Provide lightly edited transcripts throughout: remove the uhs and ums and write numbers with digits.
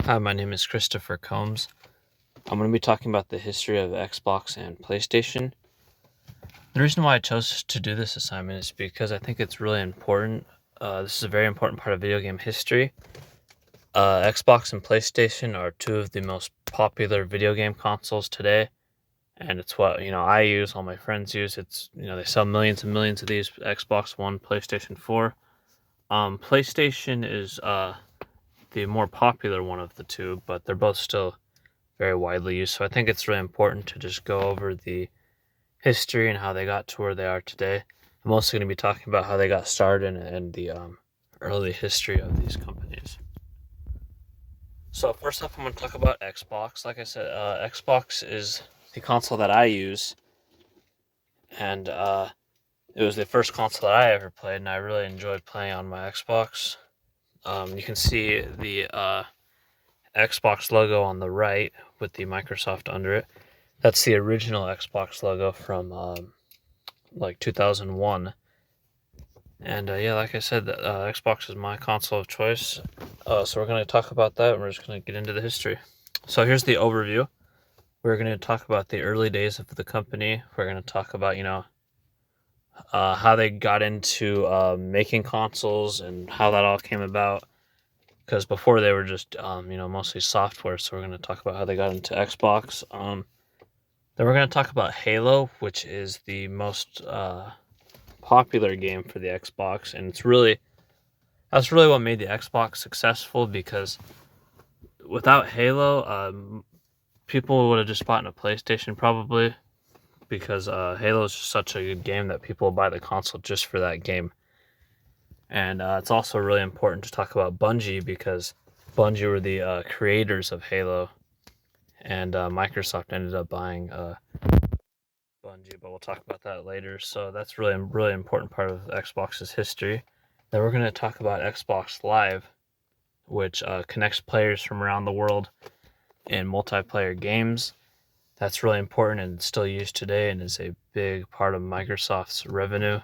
Hi, my name is Christopher Combs. I'm going to be talking about the history of Xbox and PlayStation. The reason why I chose to do this assignment is because I think it's really important. This is a very important part of video game history. Xbox and PlayStation are two of the most popular video game consoles today, and it's what I use. All my friends use. They sell millions and millions of these. Xbox One, PlayStation 4. PlayStation is the more popular one of the two, but they're both still very widely used. So I think it's really important to just go over the history and how they got to where they are today. I'm also going to be talking about how they got started and the early history of these companies. So first off, I'm going to talk about Xbox. Like I said, Xbox is the console that I use, and it was the first console that I ever played, and I really enjoyed playing on my Xbox. You can see the Xbox logo on the right with the Microsoft under it. That's the original Xbox logo from 2001. And like I said, Xbox is my console of choice. So we're going to talk about that, and we're just going to get into the history. So here's the overview. We're going to talk about the early days of the company. We're going to talk about, how they got into making consoles and how that all came about. Because before they were just, mostly software. So we're going to talk about how they got into Xbox. Then we're going to talk about Halo, which is the most popular game for the Xbox, and that's really what made the Xbox successful, because without Halo, people would have just bought a PlayStation probably, because Halo is just such a good game that people buy the console just for that game. And it's also really important to talk about Bungie, because Bungie were the creators of Halo, and Microsoft ended up buying Bungie, but we'll talk about that later. So that's really important part of Xbox's history. Then we're going to talk about Xbox Live, which connects players from around the world in multiplayer games. That's really important and still used today, and is a big part of Microsoft's revenue.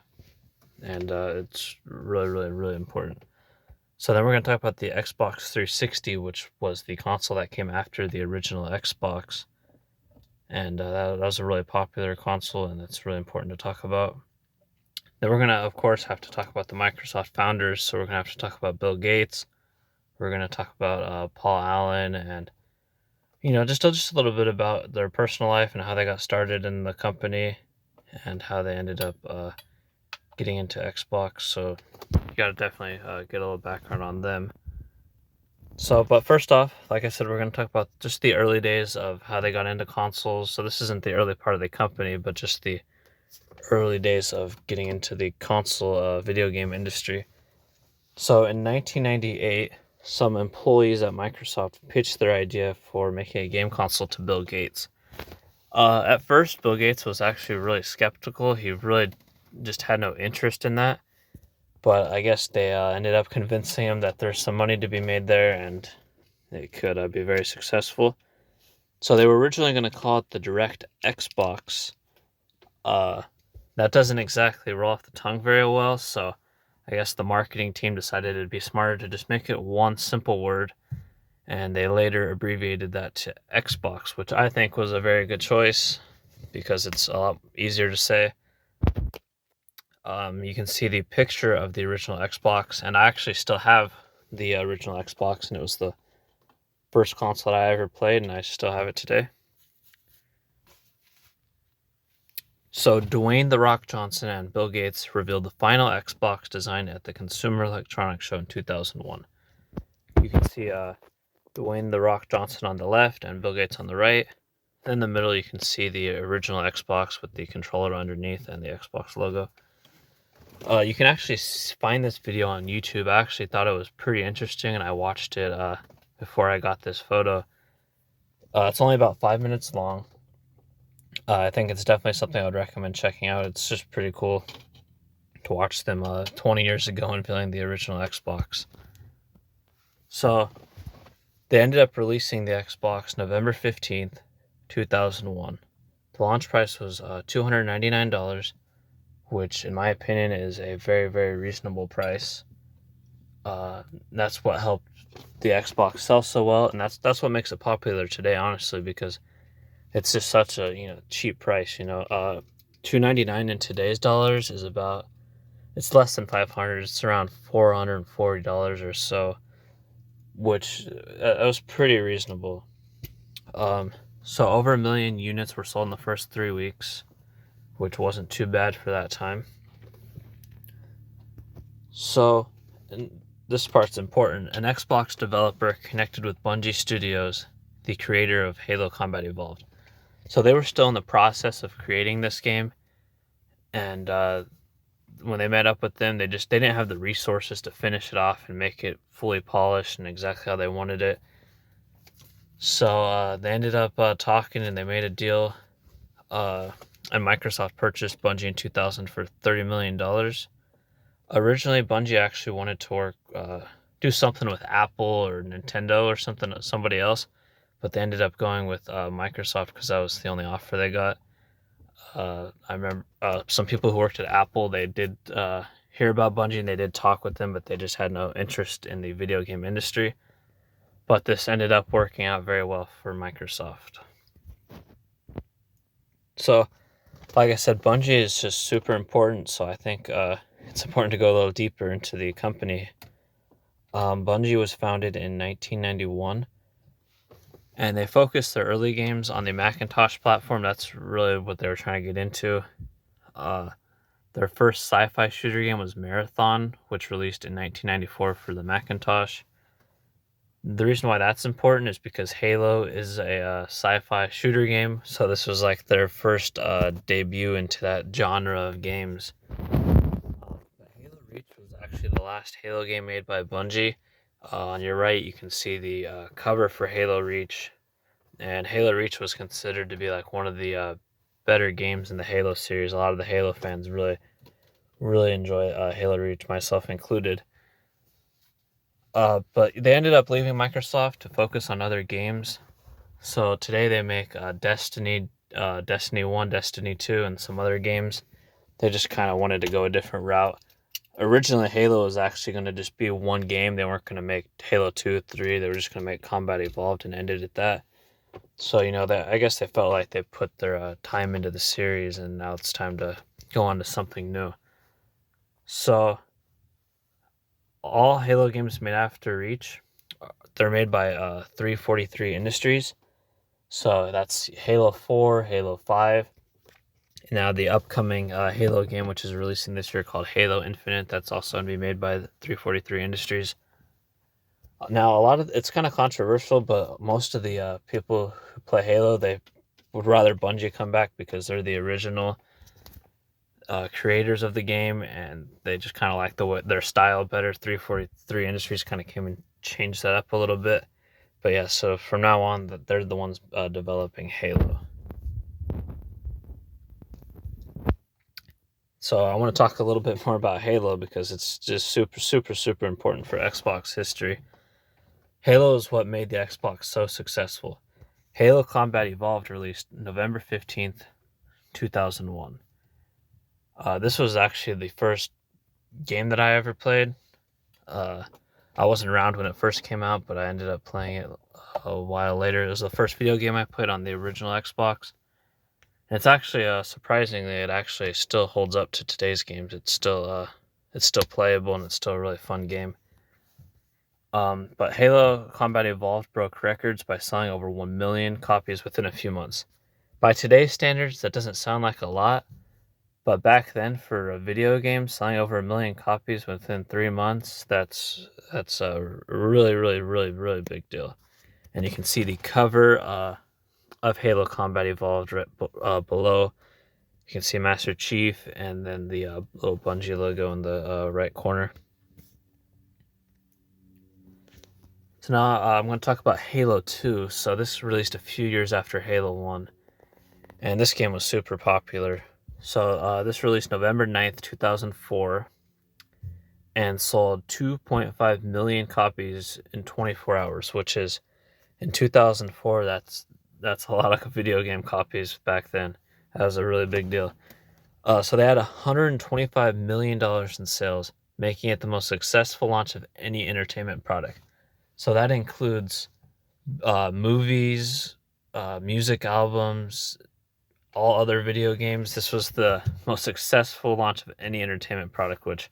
And it's really important. So then we're going to talk about the Xbox 360, which was the console that came after the original Xbox. And that was a really popular console, and it's really important to talk about. Then we're going to, of course, have to talk about the Microsoft founders. So we're going to have to talk about Bill Gates. We're going to talk about Paul Allen, and just a little bit about their personal life and how they got started in the company and how they ended up getting into Xbox. So you got to definitely get a little background on them. So, but first off, like I said, we're going to talk about just the early days of how they got into consoles. So this isn't the early part of the company, but just the early days of getting into the console video game industry. So in 1998, some employees at Microsoft pitched their idea for making a game console to Bill Gates. At first, Bill Gates was actually really skeptical. He really just had no interest in that. But I guess they ended up convincing him that there's some money to be made there, and it could be very successful. So they were originally going to call it the Direct Xbox. That doesn't exactly roll off the tongue very well, so I guess the marketing team decided it'd be smarter to just make it one simple word, and they later abbreviated that to Xbox, which I think was a very good choice because it's a lot easier to say. You can see the picture of the original Xbox, and I actually still have the original Xbox, and it was the first console that I ever played, and I still have it today. So Dwayne "The Rock" Johnson and Bill Gates revealed the final Xbox design at the Consumer Electronics Show in 2001. You can see Dwayne "The Rock" Johnson on the left and Bill Gates on the right. In the middle, you can see the original Xbox with the controller underneath and the Xbox logo. You can actually find this video on YouTube. I actually thought it was pretty interesting, and I watched it before I got this photo. It's only about 5 minutes long. I think it's definitely something I would recommend checking out. It's just pretty cool to watch them 20 years ago unveiling the original Xbox. So they ended up releasing the Xbox November 15th, 2001. The launch price was $299, which in my opinion is a very, very reasonable price. That's what helped the Xbox sell so well, and that's what makes it popular today, honestly, because it's just such a cheap price. $299 in today's dollars is about it's less than 500. It's around $440 or so, which was pretty reasonable. So over 1 million units were sold in the first 3 weeks, which wasn't too bad for that time. So, and this part's important. An Xbox developer connected with Bungie Studios, the creator of Halo Combat Evolved. So they were still in the process of creating this game, and when they met up with them, they didn't have the resources to finish it off and make it fully polished and exactly how they wanted it. So they ended up talking, and they made a deal. And Microsoft purchased Bungie in 2000 for $30 million. Originally, Bungie actually wanted to do something with Apple or Nintendo or somebody else, but they ended up going with Microsoft because that was the only offer they got. I remember some people who worked at Apple, they did hear about Bungie and they did talk with them, but they just had no interest in the video game industry. But this ended up working out very well for Microsoft. So, like I said, Bungie is just super important, so I think it's important to go a little deeper into the company. Bungie was founded in 1991, and they focused their early games on the Macintosh platform. That's really what they were trying to get into. Their first sci-fi shooter game was Marathon, which released in 1994 for the Macintosh. The reason why that's important is because Halo is a sci-fi shooter game, so this was like their first debut into that genre of games. But Halo Reach was actually the last Halo game made by Bungie. On your right, you can see the cover for Halo Reach, and Halo Reach was considered to be like one of the better games in the Halo series. A lot of the Halo fans really enjoy Halo Reach, myself included. But they ended up leaving Microsoft to focus on other games. So today they make Destiny 1, Destiny 2, and some other games. They just kind of wanted to go a different route. Originally, Halo was actually going to just be one game. They weren't going to make Halo 2, 3. They were just going to make Combat Evolved and ended at that. So, I guess they felt like they put their time into the series, and now it's time to go on to something new. So, all Halo games made after Reach, they're made by 343 Industries. So that's Halo 4, Halo 5. Now the upcoming Halo game, which is releasing this year, called Halo Infinite, that's also going to be made by 343 Industries. Now, it's kind of controversial, but most of the people who play Halo, they would rather Bungie come back because they're the original creators of the game, and they just kind of like their style better. 343 Industries kind of came and changed that up a little bit. But yeah, so from now on, they're the ones developing Halo. So I want to talk a little bit more about Halo because it's just super, super, super important for Xbox history. Halo is what made the Xbox so successful. Halo Combat Evolved released November 15th, 2001. This was actually the first game that I ever played. I wasn't around when it first came out, but I ended up playing it a while later. It was the first video game I played on the original Xbox. And it's actually surprisingly, it actually still holds up to today's games. It's still playable, and it's still a really fun game. But Halo Combat Evolved broke records by selling over 1 million copies within a few months. By today's standards, that doesn't sound like a lot, but back then, for a video game, selling over 1 million copies within 3 months, that's a really, really, really, really big deal. And you can see the cover of Halo Combat Evolved right below. You can see Master Chief and then the little Bungie logo in the right corner. So now I'm going to talk about Halo 2. So this was released a few years after Halo 1. And this game was super popular. So this released November 9th, 2004. And sold 2.5 million copies in 24 hours, which is, in 2004, that's a lot of video game copies back then. That was a really big deal. So they had $125 million in sales making it the most successful launch of any entertainment product. So that includes movies, music albums, all other video games. This was the most successful launch of any entertainment product, which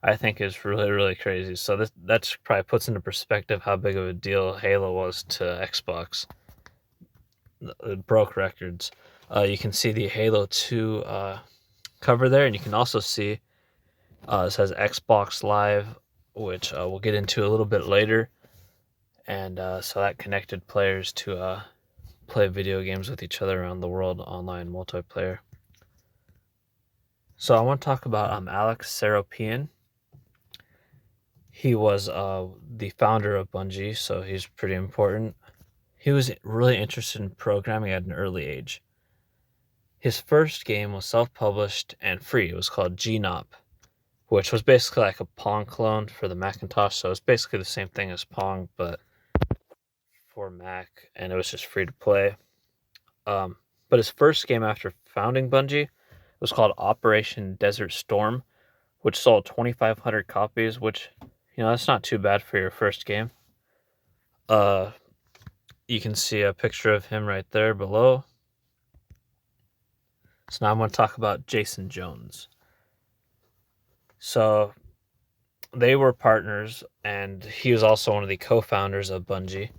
I think is really, really crazy. So that probably puts into perspective how big of a deal Halo was to Xbox. It broke records. You can see the Halo 2 cover there, and you can also see it says Xbox Live, which we'll get into a little bit later. And so that connected players to play video games with each other around the world, online multiplayer. So I want to talk about Alex Seropian. He was the founder of Bungie, so he's pretty important. He was really interested in programming at an early age. His first game was self-published and free. It was called GNOP, which was basically like a Pong clone for the Macintosh. So it's basically the same thing as Pong, but for Mac, and it was just free to play. But his first game after founding Bungie was called Operation Desert Storm, which sold 2,500 copies, which, that's not too bad for your first game. You can see a picture of him right there below. So now I'm going to talk about Jason Jones. So they were partners, and he was also one of the co-founders of Bungie.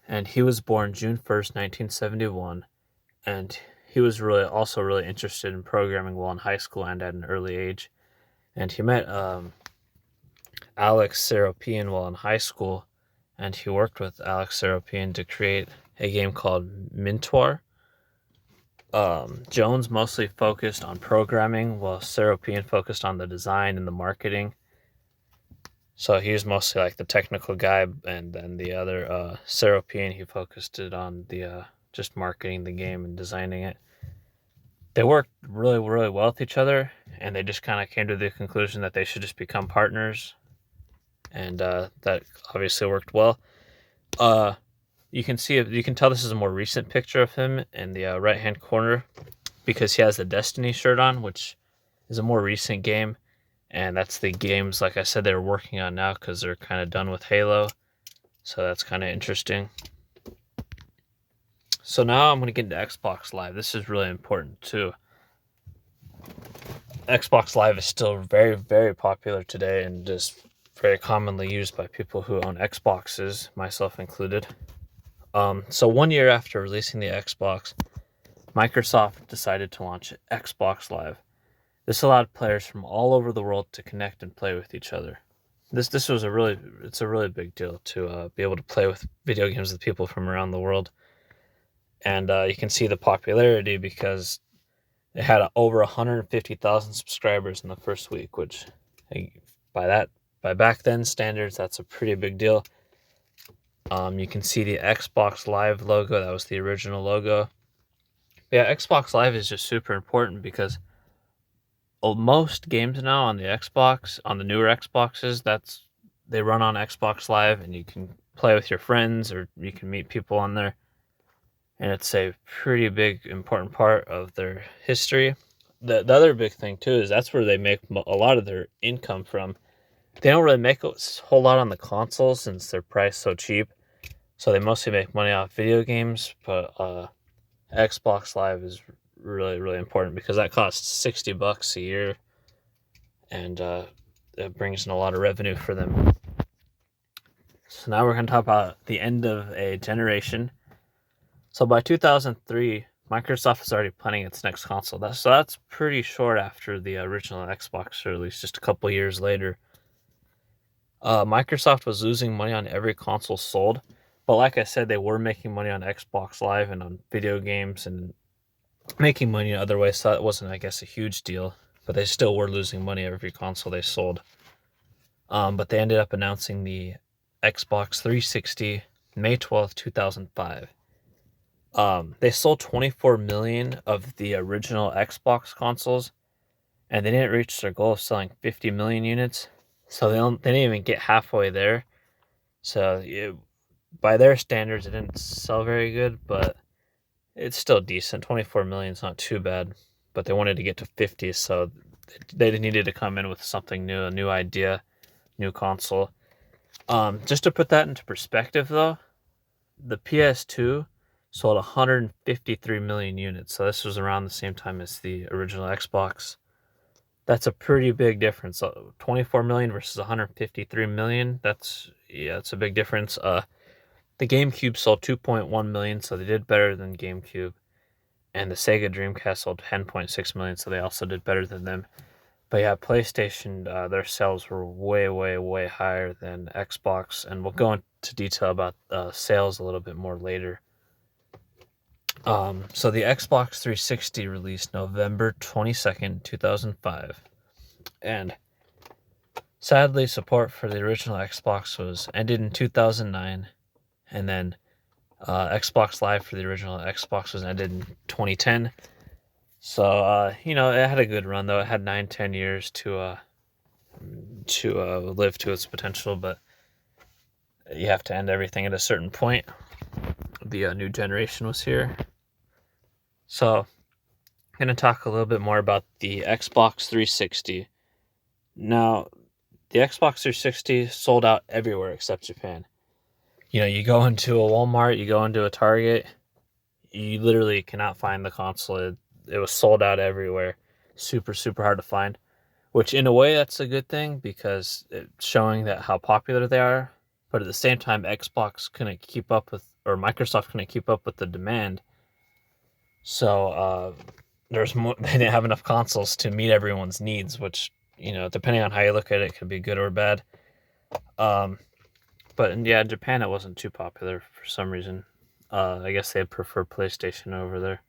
And he was born June 1st, 1971, and he was also really interested in programming while in high school and at an early age. And he met Alex Seropian while in high school, and he worked with Alex Seropian to create a game called Mintoir. Jones mostly focused on programming, while Seropian focused on the design and the marketing. So he was mostly like the technical guy, and then the other Seropian, he focused it on the just marketing the game and designing it. They worked really, really well with each other, and they just kind of came to the conclusion that they should just become partners, and that obviously worked well. You can tell this is a more recent picture of him in the right-hand corner because he has the Destiny shirt on, which is a more recent game. And that's the games, like I said, they're working on now because they're kind of done with Halo. So that's kind of interesting. So now I'm going to get into Xbox Live. This is really important too. Xbox Live is still very, very popular today and just very commonly used by people who own Xboxes, myself included. So 1 year after releasing the Xbox, Microsoft decided to launch Xbox Live. This allowed players from all over the world to connect and play with each other. This was it's a really big deal to be able to play with video games with people from around the world. And you can see the popularity because it had over 150,000 subscribers in the first week, which by back then standards, that's a pretty big deal. You can see the Xbox Live logo. That was the original logo. Yeah, Xbox Live is just super important because most games now on the Xbox, on the newer Xboxes, they run on Xbox Live, and you can play with your friends or you can meet people on there. And it's a pretty big, important part of their history. The other big thing too is that's where they make a lot of their income from. They don't really make a whole lot on the consoles since they're priced so cheap. So they mostly make money off video games, but Xbox Live is really, really important because that costs $60 a year, and it brings in a lot of revenue for them. So now we're going to talk about the end of a generation. So by 2003, Microsoft was already planning its next console. That's pretty short after the original Xbox release, just a couple years later. Microsoft was losing money on every console sold, but like I said, they were making money on Xbox Live and on video games and making money in other ways, so it wasn't, I guess, a huge deal, but they still were losing money every console they sold. But they ended up announcing the Xbox 360 May 12th, 2005. They sold 24 million of the original Xbox consoles, and they didn't reach their goal of selling 50 million units, so they didn't even get halfway there. So by their standards, it didn't sell very good, but it's still decent. 24 million is not too bad, but they wanted to get to 50, so they needed to come in with something new, a new idea, new console. Just to put that into perspective, though, the PS2 sold 153 million units. So this was around the same time as the original Xbox. That's a pretty big difference. 24 million versus 153 million. That's a big difference. The GameCube sold 2.1 million, so they did better than GameCube. And the Sega Dreamcast sold 10.6 million, so they also did better than them. But yeah, PlayStation, their sales were way, way, way higher than Xbox, and we'll go into detail about sales a little bit more later. So the Xbox 360 released November 22nd, 2005, and sadly, support for the original Xbox was ended in 2009, and then Xbox Live for the original Xbox was ended in 2010. So it had a good run though. It had 9-10 years to live to its potential, but you have to end everything at a certain point. The new generation was here. So I'm going to talk a little bit more about the Xbox 360. Now, the Xbox 360 sold out everywhere except Japan. You go into a Walmart, you go into a Target, you literally cannot find the console. It was sold out everywhere. Super, super hard to find. Which, in a way, that's a good thing because it's showing that how popular they are. But at the same time, Xbox couldn't keep up with, or Microsoft couldn't keep up with the demand. So there's more. They didn't have enough consoles to meet everyone's needs, which depending on how you look at it, could be good or bad. But in Japan, it wasn't too popular for some reason. I guess they prefer PlayStation over there.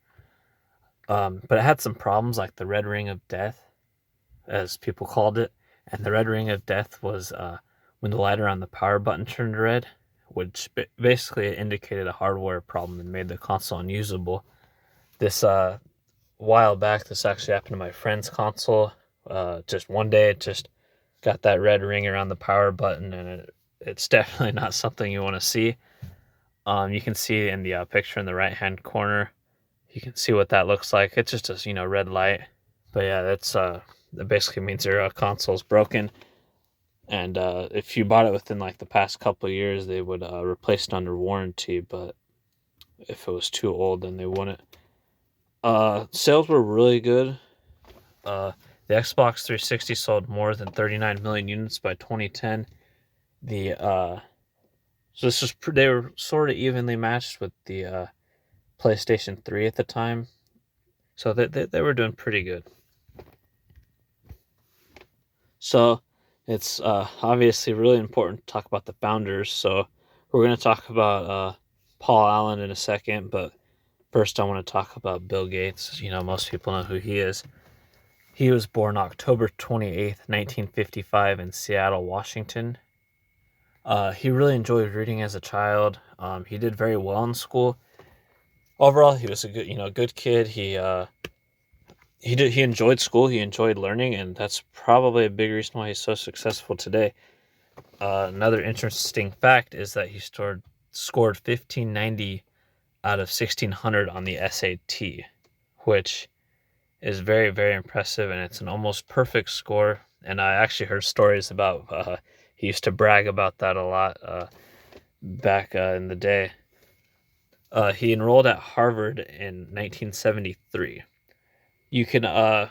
But it had some problems, like the Red Ring of Death, as people called it. And the Red Ring of Death was when the light around the power button turned red, which basically indicated a hardware problem and made the console unusable. This while back, this actually happened to my friend's console. Just one day, it just got that red ring around the power button, and it's definitely not something you want to see. You can see in the picture in the right-hand corner, you can see what that looks like. It's just a red light. But yeah, that basically means your console's broken. And if you bought it within like the past couple of years, they would replace it under warranty. But if it was too old, then they wouldn't. Sales were really good. The Xbox 360 sold more than 39 million units by 2010. So they were sort of evenly matched with the PlayStation 3 at the time. So they were doing pretty good. So it's obviously really important to talk about the founders. So we're going to talk about Paul Allen in a second, but first I want to talk about Bill Gates. Most people know who he is. He was born October 28th, 1955 in Seattle, Washington. He really enjoyed reading as a child. He did very well in school. Overall, he was a good kid. He enjoyed school. He enjoyed learning, and that's probably a big reason why he's so successful today. Another interesting fact is that he scored 1590 out of 1600 on the SAT, which is very, very impressive, and it's an almost perfect score. And I actually heard stories about he used to brag about that a lot back in the day. He enrolled at Harvard in 1973. You can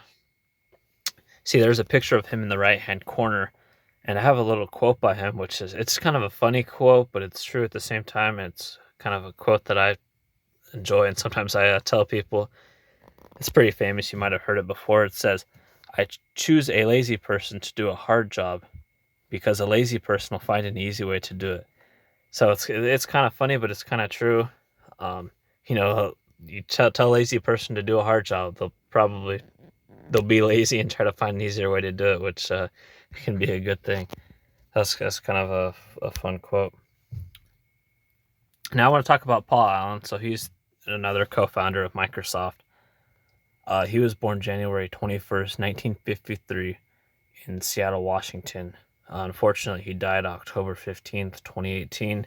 see there's a picture of him in the right-hand corner, and I have a little quote by him, which it's kind of a funny quote, but it's true at the same time. It's kind of a quote that I enjoy, and sometimes I tell people. It's pretty famous. You might have heard it before. It says, "I choose a lazy person to do a hard job because a lazy person will find an easy way to do it." So it's kind of funny, but it's kind of true. You tell a lazy person to do a hard job, they'll be lazy and try to find an easier way to do it, which can be a good thing. That's kind of a fun quote. Now I want to talk about Paul Allen. So he's another co-founder of Microsoft. He was born January 21st, 1953 in Seattle, Washington. Unfortunately, he died October 15th, 2018.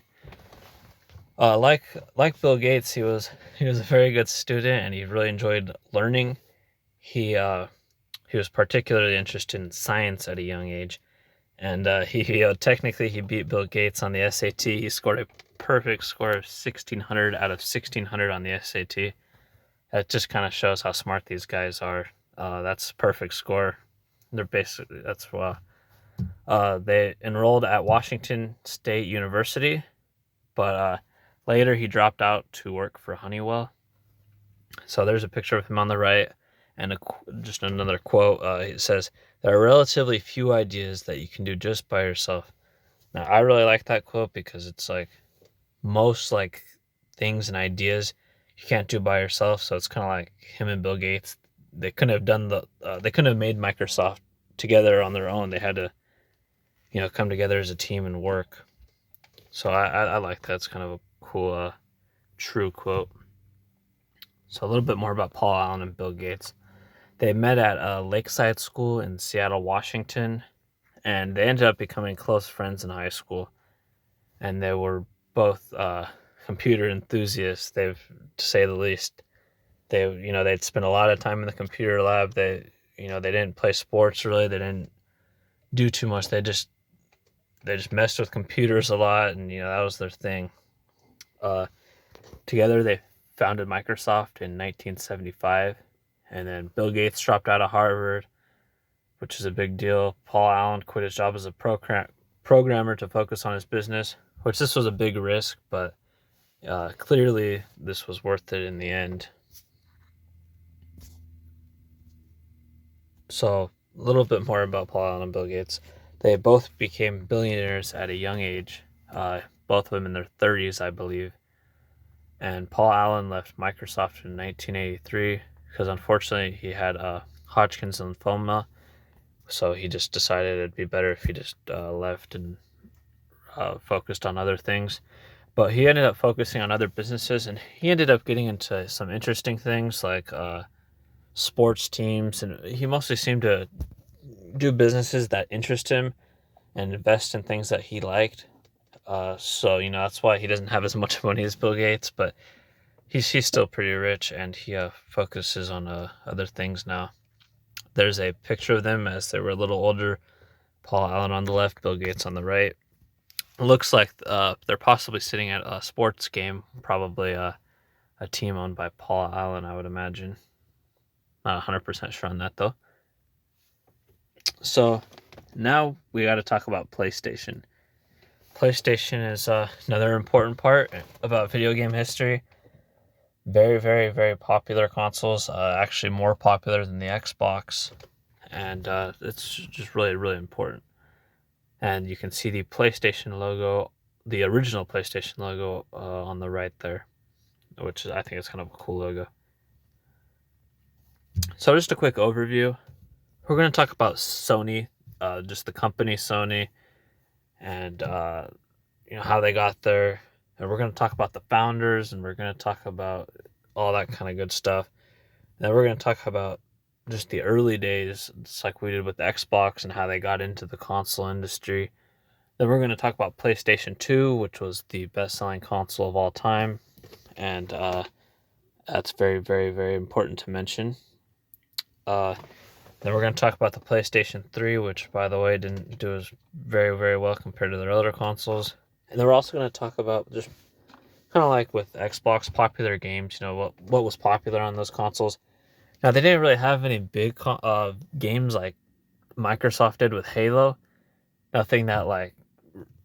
Like Bill Gates, he was a very good student, and he really enjoyed learning. He he was particularly interested in science at a young age. And he technically he beat Bill Gates on the SAT. He scored a perfect score of 1600 out of 1600 on the SAT. That just kind of shows how smart these guys are. That's a perfect score. They're basically they enrolled at Washington State University, but later he dropped out to work for Honeywell. So there's a picture of him on the right, and just another quote. It says, "There are relatively few ideas that you can do just by yourself." Now, I really like that quote because it's like most like things and ideas you can't do by yourself. So it's kind of like him and Bill Gates. They couldn't have done they couldn't have made Microsoft together on their own. They had to, come together as a team and work. So I like that. It's kind of a cool, true quote. So a little bit more about Paul Allen and Bill Gates. They met at a Lakeside School in Seattle, Washington, and they ended up becoming close friends in high school. And they were both computer enthusiasts, to say the least. They'd spend a lot of time in the computer lab. They didn't play sports really. They didn't do too much. They just messed with computers a lot, and that was their thing. Together they founded Microsoft in 1975, and then Bill Gates dropped out of Harvard, which is a big deal. Paul Allen quit his job as a programmer to focus on his business, which this was a big risk, but clearly this was worth it in the end. So a little bit more about Paul Allen and Bill Gates. They both became billionaires at a young age, both of them in their 30s, I believe. And Paul Allen left Microsoft in 1983 because unfortunately he had Hodgkin's lymphoma. So he just decided it'd be better if he just left and focused on other things. But he ended up focusing on other businesses, and he ended up getting into some interesting things like sports teams, and he mostly seemed to do businesses that interest him and invest in things that he liked. So that's why he doesn't have as much money as Bill Gates, but he's still pretty rich, and he focuses on other things now. There's a picture of them as they were a little older. Paul Allen on the left, Bill Gates on the right. It looks like they're possibly sitting at a sports game, probably a team owned by Paul Allen, I would imagine. Not 100% sure on that though. So now we got to talk about PlayStation. PlayStation is another important part about video game history. Very, very, very popular consoles. Actually more popular than the Xbox. And it's just really, really important. And you can see the PlayStation logo, the original PlayStation logo on the right there, which I think is kind of a cool logo. So just a quick overview. We're going to talk about Sony, just the company Sony, and how they got there. And we're going to talk about the founders, and we're going to talk about all that kind of good stuff. And then we're going to talk about just the early days, just like we did with the Xbox and how they got into the console industry. Then we're going to talk about PlayStation 2, which was the best-selling console of all time. And that's very, very, very important to mention. Then we're going to talk about the PlayStation 3, which, by the way, didn't do as very, very well compared to their other consoles. And then we're also going to talk about just kind of like with Xbox, popular games, what was popular on those consoles. Now, they didn't really have any big games like Microsoft did with Halo. Nothing that,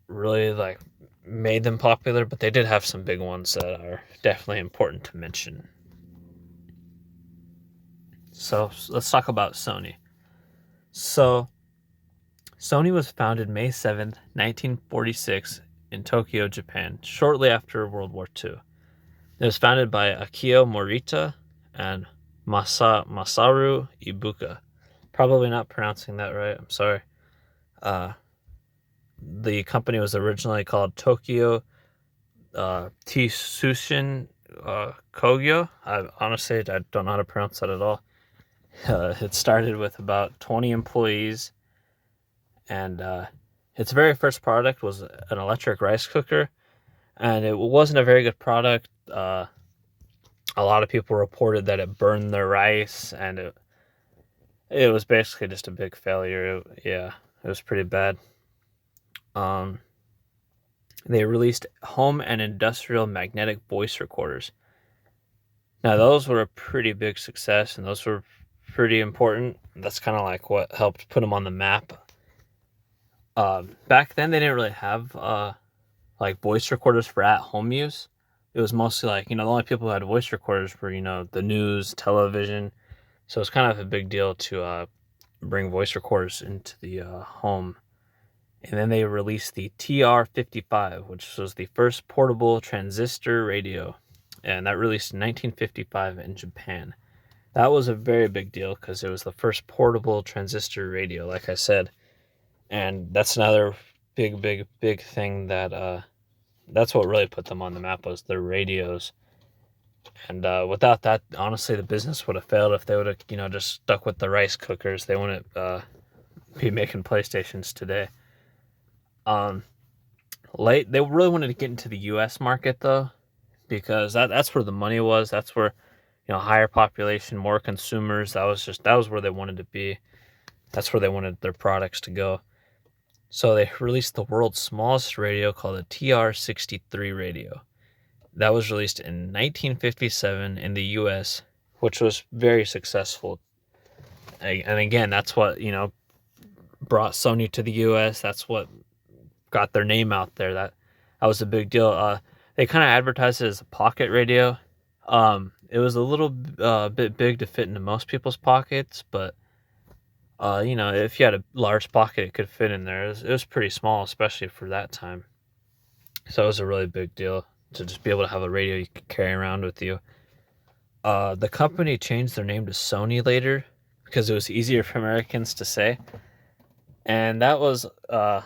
really, made them popular, but they did have some big ones that are definitely important to mention. So let's talk about Sony. So Sony was founded May 7th, 1946 in Tokyo, Japan, shortly after World War II. It was founded by Akio Morita and Masaru Ibuka. Probably not pronouncing that right, I'm sorry. The company was originally called Tokyo Tsushin Kogyo. I don't know how to pronounce that at all. It started with about 20 employees, and its very first product was an electric rice cooker, and it wasn't a very good product. A lot of people reported that it burned their rice, and it was basically just a big failure. Yeah, it was pretty bad. Um, they released home and industrial magnetic voice recorders. Now, those were a pretty big success, and those were pretty important. That's kind of like what helped put them on the map. Back then, they didn't really have like voice recorders for at-home use. It was mostly like, the only people who had voice recorders were, the news, television. So it's kind of a big deal to bring voice recorders into the home. And then they released the TR-55, which was the first portable transistor radio. And that released in 1955 in Japan. That was a very big deal because it was the first portable transistor radio, like I said. And that's another big thing that that's what really put them on the map, was their radios. And without that, honestly, the business would have failed. If they would have, just stuck with the rice cookers, they wouldn't be making PlayStations today. They really wanted to get into the U.S. market though, because that's where the money was. That's where, higher population, more consumers. That was where they wanted to be. That's where they wanted their products to go. So they released the world's smallest radio called the TR-63 radio. That was released in 1957 in the U.S., which was very successful. And again, that's what, brought Sony to the U.S. That's what got their name out there. That was a big deal. They kind of advertised it as a pocket radio. It was a little bit big to fit into most people's pockets, but if you had a large pocket, it could fit in there. It was pretty small, especially for that time. So it was a really big deal to just be able to have a radio you could carry around with you. The company changed their name to Sony later because it was easier for Americans to say. And that was, I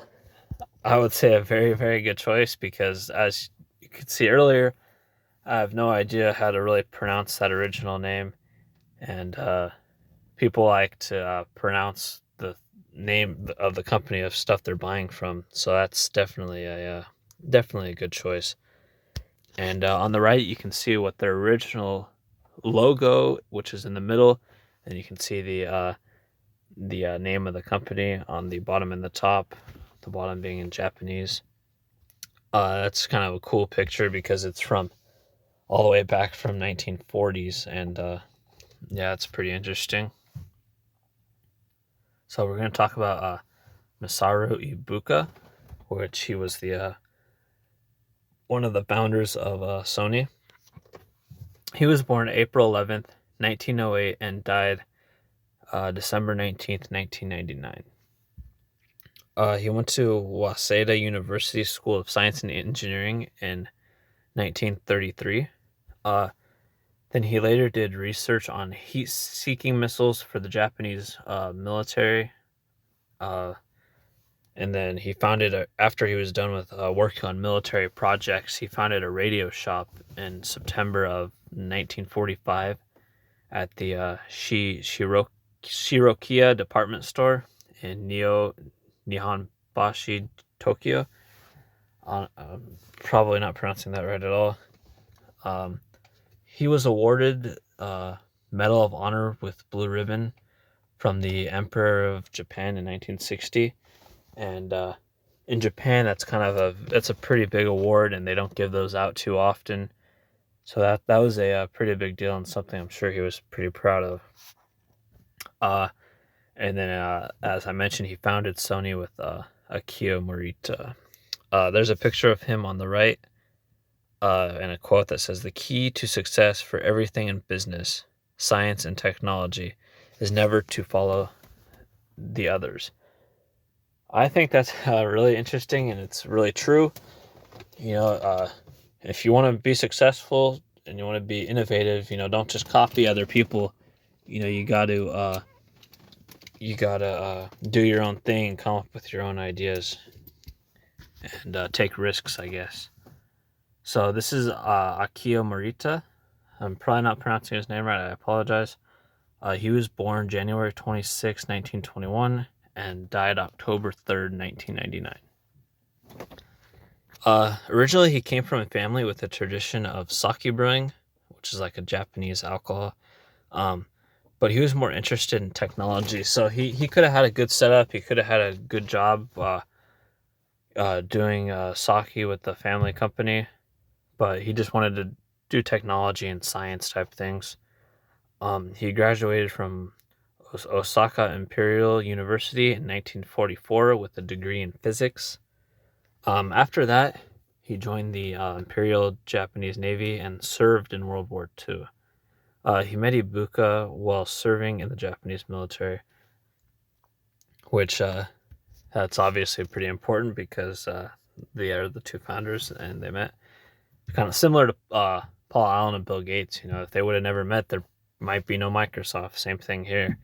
would say, a very, very good choice because, as you could see earlier, I have no idea how to really pronounce that original name. And people like to pronounce the name of the company of stuff they're buying from. So that's definitely a good choice. And on the right, you can see what their original logo, which is in the middle, and you can see the name of the company on the bottom and the top, the bottom being in Japanese. That's kind of a cool picture because it's from all the way back from 1940s, and yeah, it's pretty interesting. So we're going to talk about Masaru Ibuka, which he was the one of the founders of Sony. He was born April 11th, 1908, and died December 19th, 1999. He went to Waseda University School of Science and Engineering in 1933. Then he later did research on heat-seeking missiles for the Japanese military. And then he founded, after he was done with working on military projects, he founded a radio shop in September of 1945 at the Shirokiya department store in Nihonbashi, Tokyo. Probably not pronouncing that right at all. He was awarded Medal of Honor with Blue Ribbon from the Emperor of Japan in 1960. And in Japan, that's a pretty big award, and they don't give those out too often. So that was a pretty big deal and something I'm sure he was pretty proud of. And then, as I mentioned, he founded Sony with Akio Morita. There's a picture of him on the right, and a quote that says, "The key to success for everything in business, science, and technology is never to follow the others." I think that's really interesting, and it's really true. If you want to be successful and you want to be innovative, don't just copy other people. You got to do your own thing and come up with your own ideas and take risks, I guess. So this is Akio Morita. I'm probably not pronouncing his name right. I apologize. He was born January 26, 1921, and died October 3rd, 1999. Originally, he came from a family with a tradition of sake brewing, which is like a Japanese alcohol. but he was more interested in technology. So he could have had a good setup. He could have had a good job doing sake with the family company, but he just wanted to do technology and science type things. He graduated from Osaka Imperial University in 1944 with a degree in physics. After that, he joined the Imperial Japanese Navy and served in World War II. He met Ibuka while serving in the Japanese military, which that's obviously pretty important because they are the two founders and they met. Kind of similar to Paul Allen and Bill Gates. You know, if they would have never met, there might be no Microsoft. Same thing here.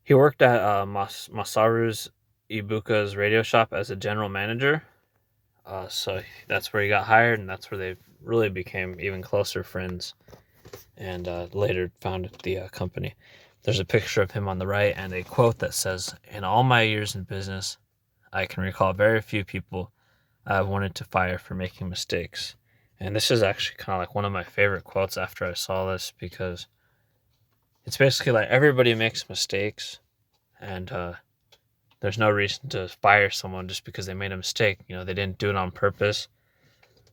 He worked at Masaru Ibuka's radio shop as a general manager. So that's where he got hired, and that's where they really became even closer friends, and later founded the company. There's a picture of him on the right and a quote that says, "In all my years in business, I can recall very few people I've wanted to fire for making mistakes." And this is actually kind of like one of my favorite quotes after I saw this, because it's basically like everybody makes mistakes, and there's no reason to fire someone just because they made a mistake. You know, they didn't do it on purpose.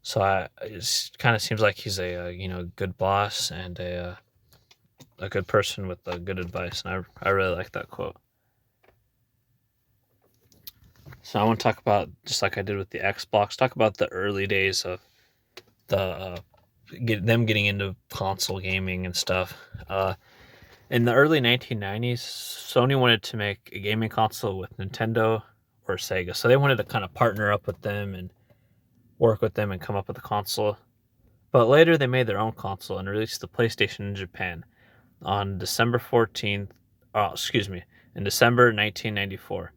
So it kind of seems like he's a good boss and a good person with good advice, and I really like that quote. So I want to talk about, just like I did with the Xbox, talk about the early days of them getting into console gaming and stuff. In the early 1990s, Sony wanted to make a gaming console with Nintendo or Sega, so they wanted to kind of partner up with them and work with them and come up with a console. But later they made their own console and released the PlayStation in Japan on December 14th, in December 1994.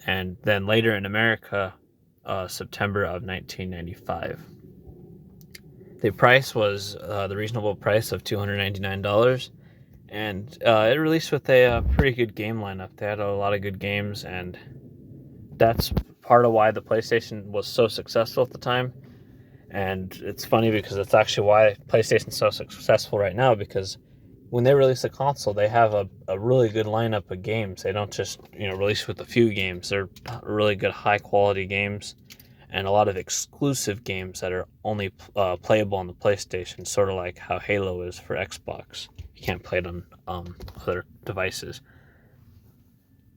And then later in America, September of 1995. The price was the reasonable price of $299, and it released with a pretty good game lineup. They had a lot of good games, and that's part of why the PlayStation was so successful at the time. And it's funny because it's actually why PlayStation's so successful right now, because when they release a console, they have a really good lineup of games. They don't just release with a few games. They're really good, high quality games, and a lot of exclusive games that are only playable on the PlayStation, sort of like how Halo is for Xbox. You can't play it on other devices.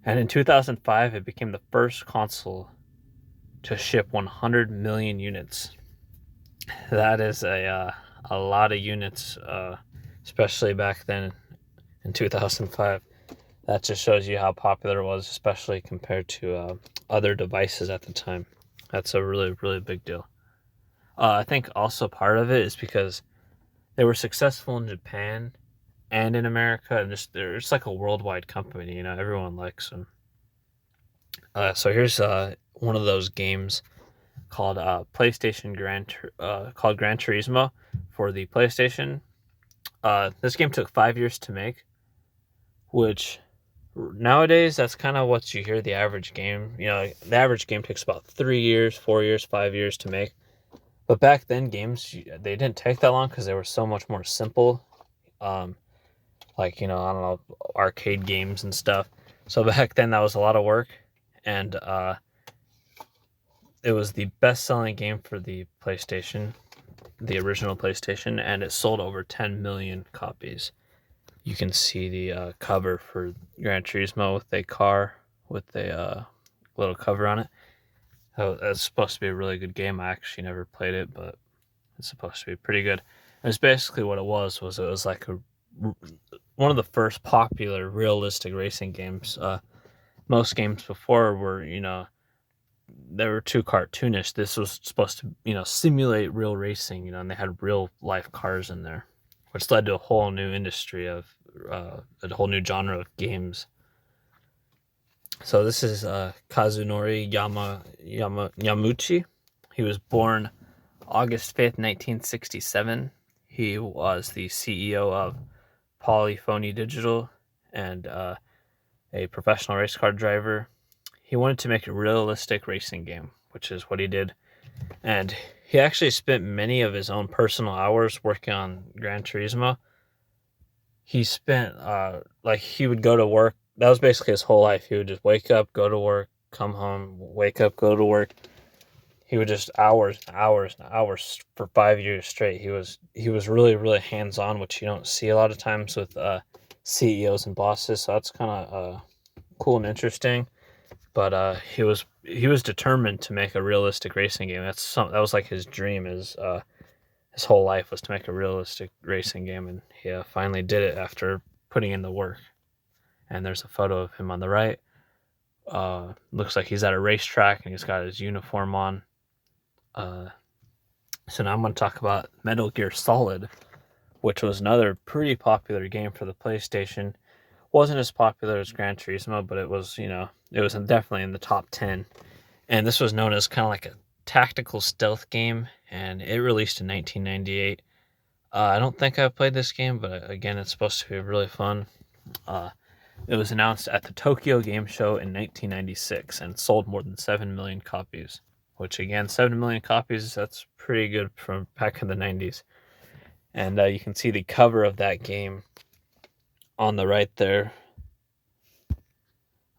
And in 2005, it became the first console to ship 100 million units. That is a lot of units, especially back then in 2005. That just shows you how popular it was, especially compared to other devices at the time. That's a really, really big deal. I think also part of it is because they were successful in Japan and in America, and they're just like a worldwide company. Everyone likes them. So here's one of those games called called Gran Turismo for the PlayStation. This game took 5 years to make, which nowadays that's kind of what you hear the average game. The average game takes about 3 years, 4 years, 5 years to make. But back then, games, they didn't take that long because they were so much more simple. Like, I don't know, arcade games and stuff. So back then, that was a lot of work. And it was the best-selling game for the PlayStation, the original PlayStation, and it sold over 10 million copies. You can see the cover for Gran Turismo with a car with a little cover on it. It's supposed to be a really good game. I actually never played it, but it's supposed to be pretty good. And it's basically what it was like one of the first popular realistic racing games. Most games before were, they were too cartoonish. This was supposed to, simulate real racing, and they had real life cars in there, which led to a whole new industry of a whole new genre of games. So this is Kazunori Yamauchi. He was born August 5th, 1967. He was the CEO of Polyphony Digital and a professional race car driver. He wanted to make a realistic racing game, which is what he did. And he actually spent many of his own personal hours working on Gran Turismo. he spent like he would go to work. That was basically his whole life. He would just wake up, go to work, come home, wake up, go to work. He would just hours, hours, hours for 5 years straight. He was really really hands on, which you don't see a lot of times with CEOs and bosses. So that's kind of cool and interesting. But he was determined to make a realistic racing game. That was like his dream. His whole life was to make a realistic racing game, and he finally did it after putting in the work. And there's a photo of him on the right. Looks like he's at a racetrack and he's got his uniform on. So now I'm going to talk about Metal Gear Solid, which was another pretty popular game for the PlayStation. Wasn't as popular as Gran Turismo, but it was, it was definitely in the top 10. And this was known as kind of like a tactical stealth game, and it released in 1998. I don't think I've played this game, but again, it's supposed to be really fun. It was announced at the Tokyo Game Show in 1996 and sold more than 7 million copies, which again, 7 million copies, that's pretty good from back in the 90s. And you can see the cover of that game on the right there.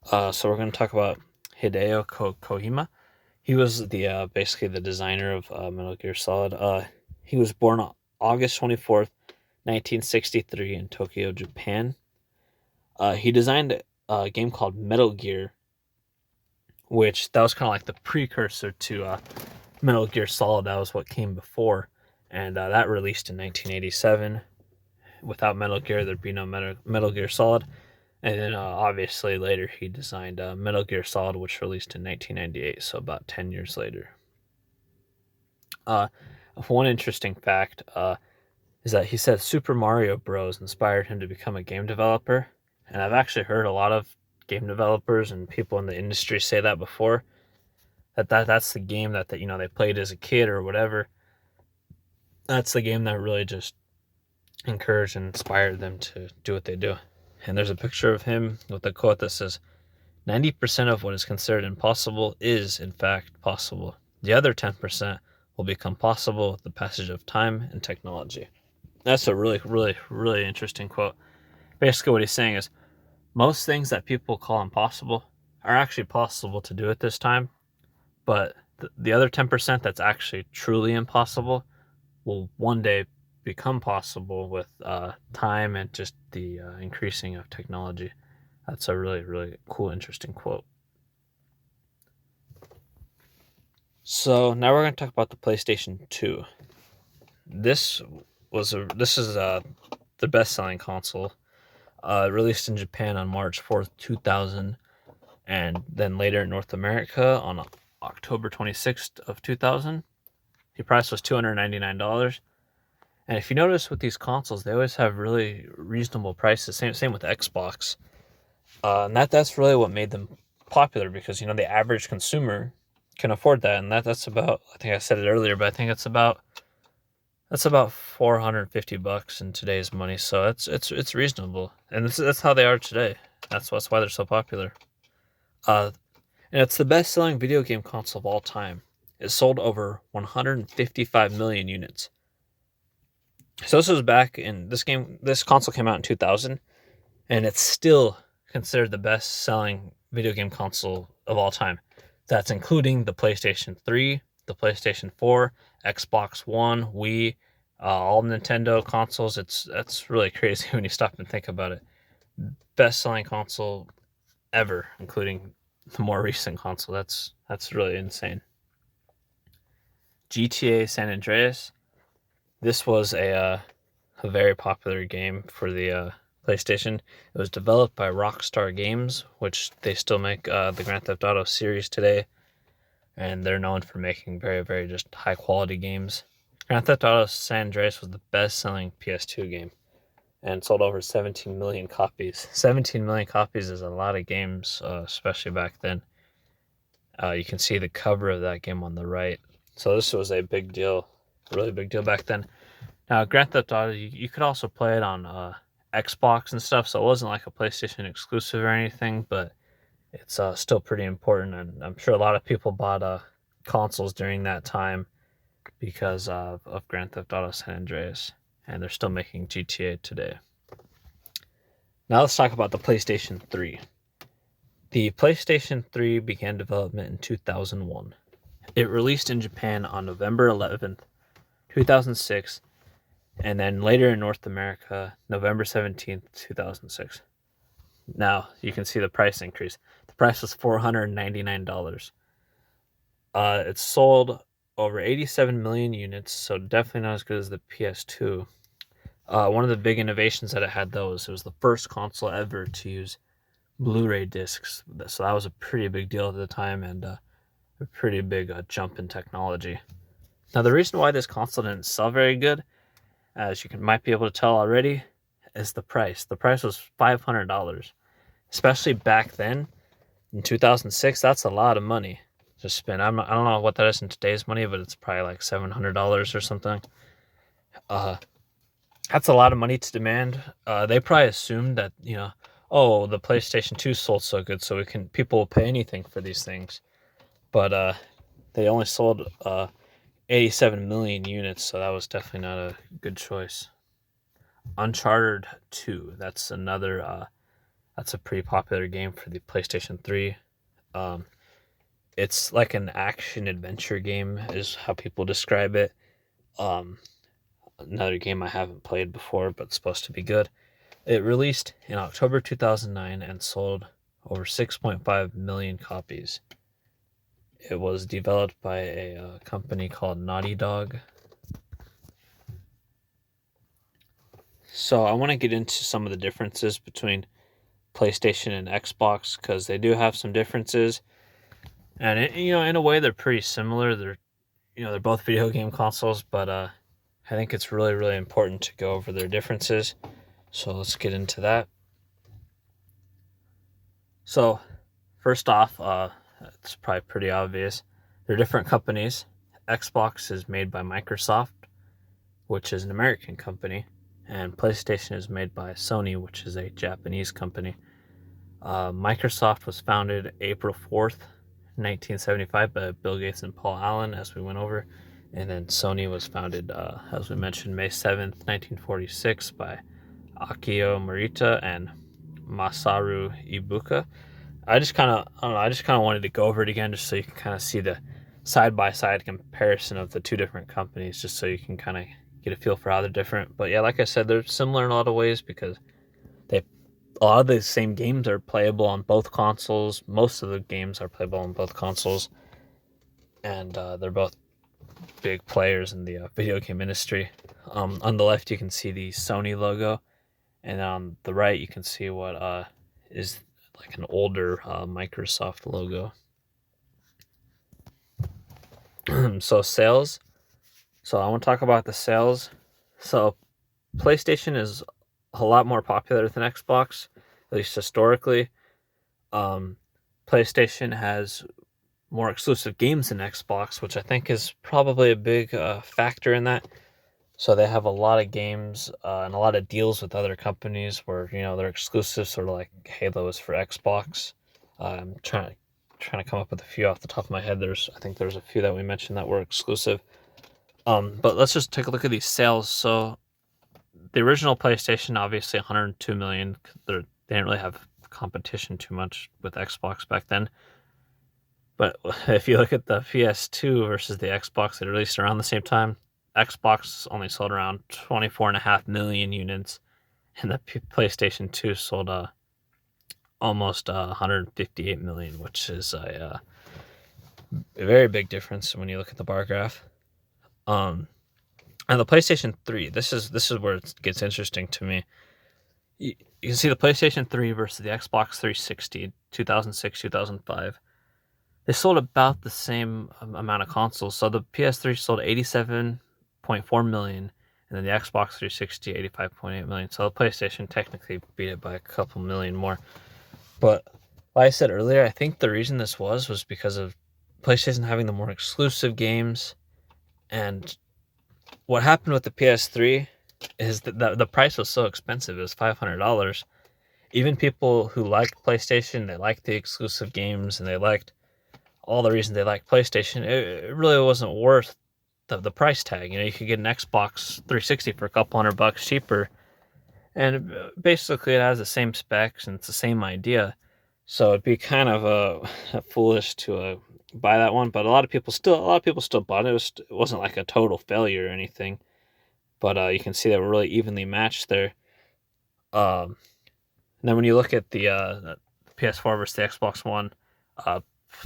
So we're going to talk about Hideo Kojima. He was the basically the designer of Metal Gear Solid. He was born on August 24th, 1963 in Tokyo, Japan. He designed a game called Metal Gear, which that was kind of like the precursor to Metal Gear Solid. That was what came before, and that released in 1987. Without Metal Gear, there'd be no Metal Gear Solid. And then obviously later he designed Metal Gear Solid, which released in 1998, so about 10 years later. One interesting fact is that he said Super Mario Bros. Inspired him to become a game developer. And I've actually heard a lot of game developers and people in the industry say that before. That's the game that they played as a kid or whatever. That's the game that really just encouraged and inspired them to do what they do. And there's a picture of him with a quote that says, 90% of what is considered impossible is, in fact, possible. The other 10% will become possible with the passage of time and technology. That's a really, really, really interesting quote. Basically, what he's saying is, most things that people call impossible are actually possible to do at this time, but the other 10% that's actually truly impossible will one day become possible with time and just the increasing of technology. That's a really, really cool, interesting quote. So now we're going to talk about the PlayStation 2. This is the best-selling console. Released in Japan on March 4th, 2000, and then later in North America on October 26th of 2000. The price was $299. And if you notice with these consoles, they always have really reasonable prices. Same with Xbox. And that's really what made them popular, because the average consumer can afford that, and that's about, I think I said it earlier, but I think that's about $450 in today's money. So it's reasonable, and that's how they are today. That's why they're so popular. And it's the best-selling video game console of all time. It sold over 155 million units. So this was back in this console came out in 2000, and it's still considered the best-selling video game console of all time. That's including the PlayStation 3, the PlayStation 4, Xbox One, Wii, all Nintendo consoles. That's really crazy when you stop and think about it. Best-selling console ever, including the more recent console. That's really insane. GTA San Andreas. This was a very popular game for the PlayStation. It was developed by Rockstar Games, which they still make the Grand Theft Auto series today, and they're known for making very, very just high-quality games. Grand Theft Auto San Andreas was the best-selling PS2 game, and sold over 17 million copies. 17 million copies is a lot of games, especially back then. You can see the cover of that game on the right. So this was a big deal, really big deal back then. Now, Grand Theft Auto, you could also play it on Xbox and stuff, so it wasn't like a PlayStation exclusive or anything, but it's still pretty important, and I'm sure a lot of people bought consoles during that time because of Grand Theft Auto San Andreas, and they're still making GTA today. Now let's talk about the PlayStation 3. The PlayStation 3 began development in 2001. It released in Japan on November 11th, 2006, and then later in North America, November 17th, 2006. Now, you can see the price increase. The price was $499. It sold over 87 million units, so definitely not as good as the PS2. One of the big innovations that it had, though, is it was the first console ever to use Blu-ray discs. So that was a pretty big deal at the time, and a pretty big jump in technology. Now, the reason why this console didn't sell very good, as you might be able to tell already, is the price. The price was $500. Especially back then, in 2006, that's a lot of money to spend. I don't know what that is in today's money, but it's probably like $700 or something. That's a lot of money to demand. They probably assumed that, oh, the PlayStation 2 sold so good, so people will pay anything for these things. But they only sold 87 million units, so that was definitely not a good choice. Uncharted 2, that's a pretty popular game for the PlayStation 3. It's like an action adventure game is how people describe it. Another game I haven't played before, but it's supposed to be good. It released in October 2009 and sold over 6.5 million copies. It was developed by a company called Naughty Dog. So I want to get into some of the differences between PlayStation and Xbox, because they do have some differences, and in a way they're pretty similar. They're both video game consoles, but I think it's really, really important to go over their differences. So let's get into that. So first off, it's probably pretty obvious. They're different companies. Xbox is made by Microsoft, which is an American company, and PlayStation is made by Sony, which is a Japanese company. Microsoft was founded April 4th, 1975 by Bill Gates and Paul Allen, as we went over. And then Sony was founded, as we mentioned, May 7th, 1946 by Akio Morita and Masaru Ibuka. I just kind of wanted to go over it again just so you can kind of see the side-by-side comparison of the two different companies, just so you can kind of get a feel for how they're different. But yeah, like I said, they're similar in a lot of ways because a lot of the same games are playable on both consoles. Most of the games are playable on both consoles, and they're both big players in the video game industry. On the left, you can see the Sony logo, and on the right, you can see what is like an older Microsoft logo. So sales. So I want to talk about the sales. So PlayStation is a lot more popular than Xbox, at least historically. PlayStation has more exclusive games than Xbox, which I think is probably a big factor in that. So they have a lot of games and a lot of deals with other companies where they're exclusive, sort of like Halo is for Xbox. I'm trying to come up with a few off the top of my head. I think there's a few that we mentioned that were exclusive. But let's just take a look at these sales. So the original PlayStation, obviously 102 million. They didn't really have competition too much with Xbox back then. But if you look at the PS2 versus the Xbox that released around the same time, Xbox only sold around 24.5 million units, and the PlayStation 2 sold almost 158 million, which is a very big difference when you look at the bar graph. And the PlayStation 3, this is where it gets interesting to me. You can see the PlayStation 3 versus the Xbox 360, 2006, 2005. They sold about the same amount of consoles. So the PS3 sold 87.4 million, and then the Xbox 360, 85.8 million. So the PlayStation technically beat it by a couple million more. But like I said earlier, I think the reason this was because of PlayStation having the more exclusive games. And what happened with the PS3 is that the price was so expensive. It was $500. Even people who liked PlayStation, they liked the exclusive games, and they liked all the reasons they liked PlayStation, it really wasn't worth the price tag. You could get an Xbox 360 for a couple $100 cheaper, And basically, it has the same specs and it's the same idea. So it'd be kind of foolish to buy that one. But a lot of people still bought it. It wasn't like a total failure or anything. But you can see that we're really evenly matched there. And then when you look at the PS4 versus the Xbox One,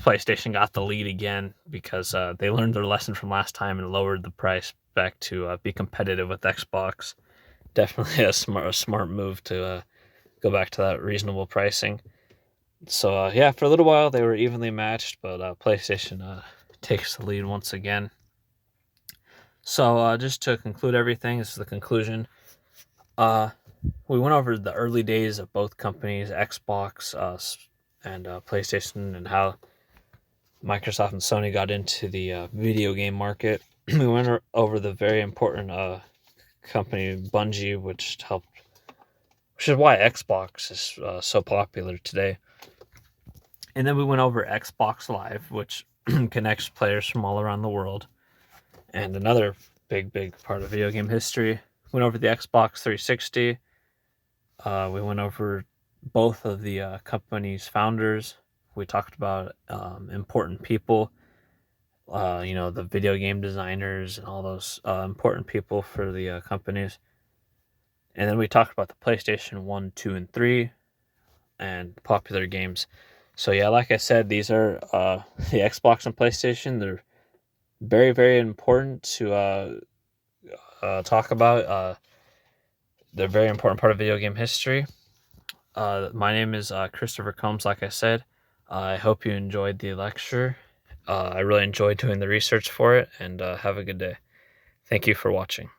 PlayStation got the lead again because they learned their lesson from last time and lowered the price back to be competitive with Xbox. Definitely a smart move to go back to that reasonable pricing. So yeah, for a little while they were evenly matched, but PlayStation takes the lead once again. So just to conclude everything, this is the conclusion. We went over the early days of both companies, Xbox and PlayStation, and how Microsoft and Sony got into the video game market. We went over the very important company Bungie, which is why Xbox is so popular today. And then we went over Xbox Live, which connects players from all around the world, and another big part of video game history. Went over the Xbox 360. We went over both of the company's founders. We talked about important people, the video game designers and all those important people for the companies. And then we talked about the PlayStation 1, 2, and 3 and popular games. So yeah, like I said, these are the Xbox and PlayStation. They're very, very important to talk about. They're a very important part of video game history. My name is Christopher Combs, like I said. I hope you enjoyed the lecture. I really enjoyed doing the research for it, and have a good day. Thank you for watching.